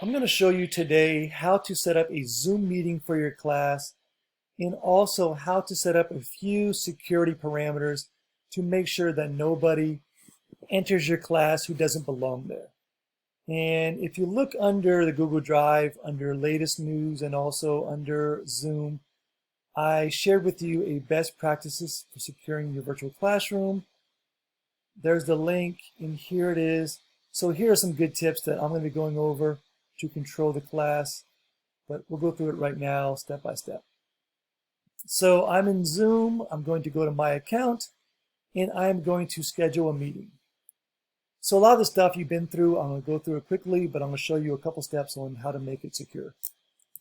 I'm going to show you today how to set up a Zoom meeting for your class and also how to set up a few security parameters to make sure that nobody enters your class who doesn't belong there. And if you look under the Google Drive, under latest news and also under Zoom, I shared with you a best practices for securing your virtual classroom. There's the link, and here it is. So here are some good tips that I'm going to be going over to control the class, but we'll go through it right now, step by step. So I'm in Zoom. I'm going to go to my account, and I'm going to schedule a meeting. So a lot of the stuff you've been through, I'm going to go through it quickly, but I'm going to show you a couple steps on how to make it secure.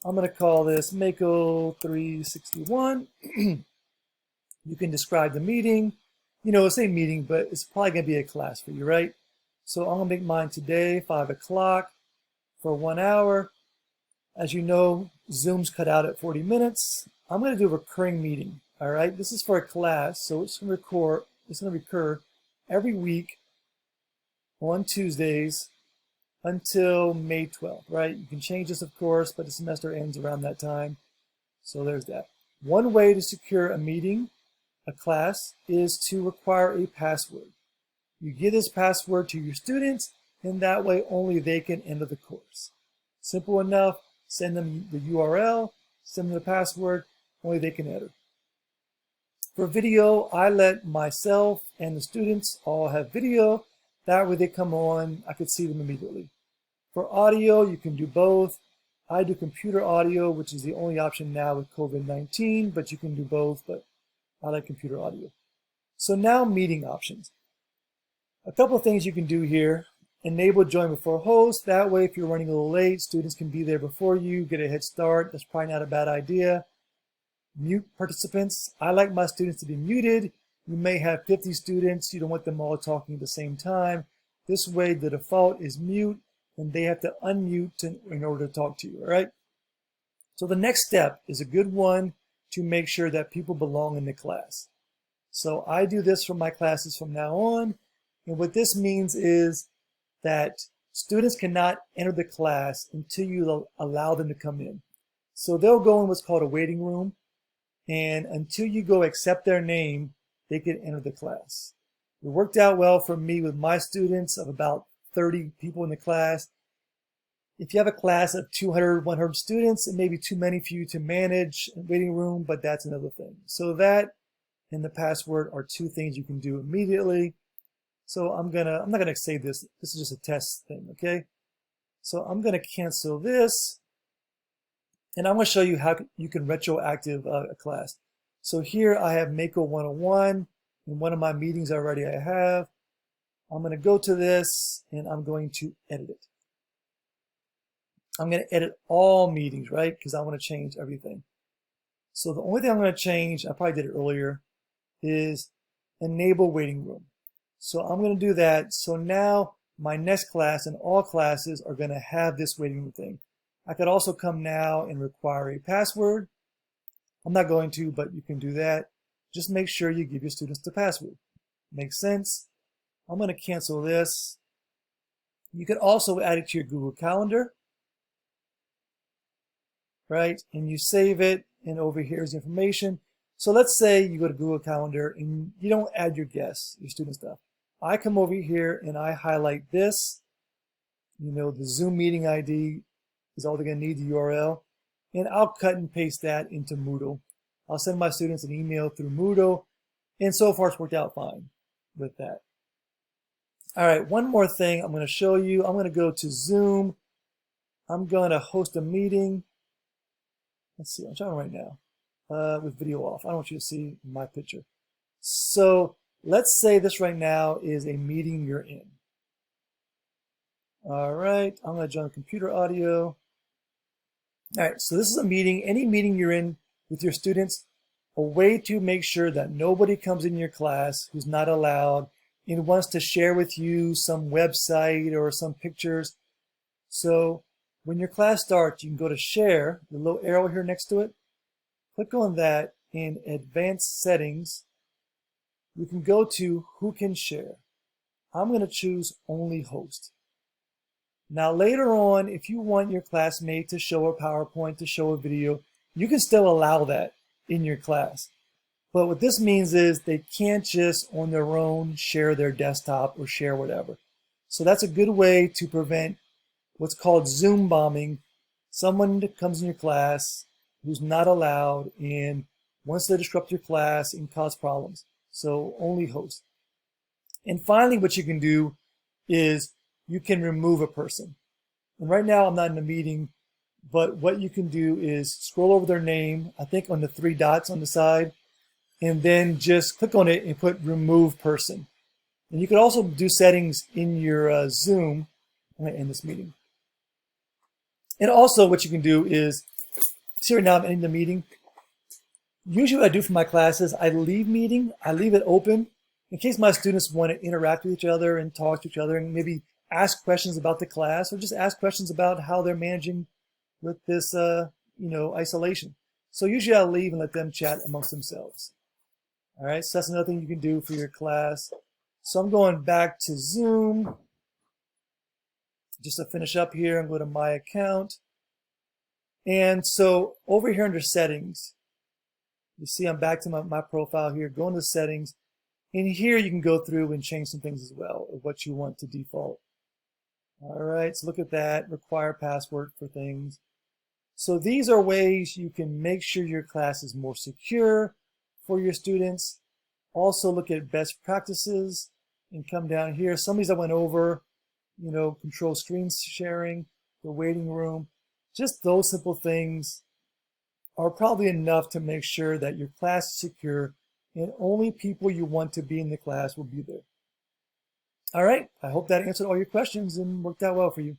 I'm going to call this Mako 361. You can describe the meeting. You know, it's a meeting, but it's probably going to be a class for you, right? So I'm going to make mine today, 5 o'clock for 1 hour. As you know, Zoom's cut out at 40 minutes. I'm going to do a recurring meeting, all right? This is for a class, so it's going to recur every week on Tuesdays until May 12th, right? You can change this, of course, but the semester ends around that time. So there's that. One way to secure a meeting, a class, is to require a password. You give this password to your students, and that way only they can enter the course. Simple enough. Send them the URL, send them the password, only they can enter. For video, I let myself and the students all have video. That way they come on, I could see them immediately. For audio, you can do both. I do computer audio, which is the only option now with COVID-19, but you can do both, but I like computer audio. So now meeting options. A couple of things you can do here. Enable join before host. That way, if you're running a little late, students can be there before you, get a head start. That's probably not a bad idea. Mute participants. I like my students to be muted. You may have 50 students. You don't want them all talking at the same time. This way, the default is mute, and they have to unmute in order to talk to you, all right? So the next step is a good one to make sure that people belong in the class. So I do this for my classes from now on, and what this means is that students cannot enter the class until you allow them to come in. So they'll go in what's called a waiting room, and until you go accept their name, they can enter the class. It worked out well for me with my students of about 30 people in the class. If you have a class of 200, 100 students, it may be too many for you to manage a waiting room, but that's another thing. So that and the password are two things you can do immediately. So I'm not gonna save this. This is just a test thing, okay? So I'm gonna cancel this, and I'm gonna show you how you can retroactive a class. So here I have Mako 101 in one of my meetings already I have. I'm gonna go to this and I'm going to edit it. I'm gonna edit all meetings, right? Because I wanna change everything. So the only thing I'm gonna change, I probably did it earlier, is enable waiting room. So I'm going to do that. So now my next class and all classes are going to have this waiting room thing. I could also come now and require a password. I'm not going to, but you can do that. Just make sure you give your students the password. Makes sense? I'm going to cancel this. You can also add it to your Google Calendar, right? And you save it, and over here is information. So let's say you go to Google Calendar and you don't add your guests, your student stuff. I come over here and I highlight this. You know, the Zoom meeting ID is all they're going to need, the URL. And I'll cut and paste that into Moodle. I'll send my students an email through Moodle. And so far, it's worked out fine with that. All right, one more thing I'm going to show you. I'm going to go to Zoom. I'm going to host a meeting. Let's see, I'm trying right now with video off. I don't want you to see my picture. So let's say this right now is a meeting you're in. All right, I'm going to join computer audio. All right, so this is a meeting, any meeting you're in with your students, a way to make sure that nobody comes in your class who's not allowed and wants to share with you some website or some pictures. So when your class starts, you can go to share, the little arrow here next to it. Click on that in advanced settings. You can go to who can share. I'm going to choose only host. Now later on, if you want your classmate to show a PowerPoint, to show a video, you can still allow that in your class. But what this means is they can't just on their own share their desktop or share whatever. So that's a good way to prevent what's called Zoom bombing. Someone that comes in your class who's not allowed and wants to disrupt your class and cause problems. So only host. And finally, what you can do is you can remove a person. And right now I'm not in a meeting, but what you can do is scroll over their name, I think on the 3 dots on the side, and then just click on it and put remove person. And you can also do settings in your Zoom. I'm going to end this meeting. And also what you can do is, see right now I'm ending the meeting. Usually what I do for my classes, I leave it open in case my students want to interact with each other and talk to each other and maybe ask questions about the class or just ask questions about how they're managing with this isolation. So usually I'll leave and let them chat amongst themselves. All right, so that's another thing you can do for your class. So I'm going back to Zoom. Just to finish up here, I'm going to my account. And so over here under settings, you see I'm back to my profile here, go into settings. And here you can go through and change some things as well of what you want to default. All right, so look at that, require password for things. So these are ways you can make sure your class is more secure for your students. Also look at best practices and come down here. Some of these I went over, control screen sharing, the waiting room. Just those simple things are probably enough to make sure that your class is secure and only people you want to be in the class will be there. All right, I hope that answered all your questions and worked out well for you.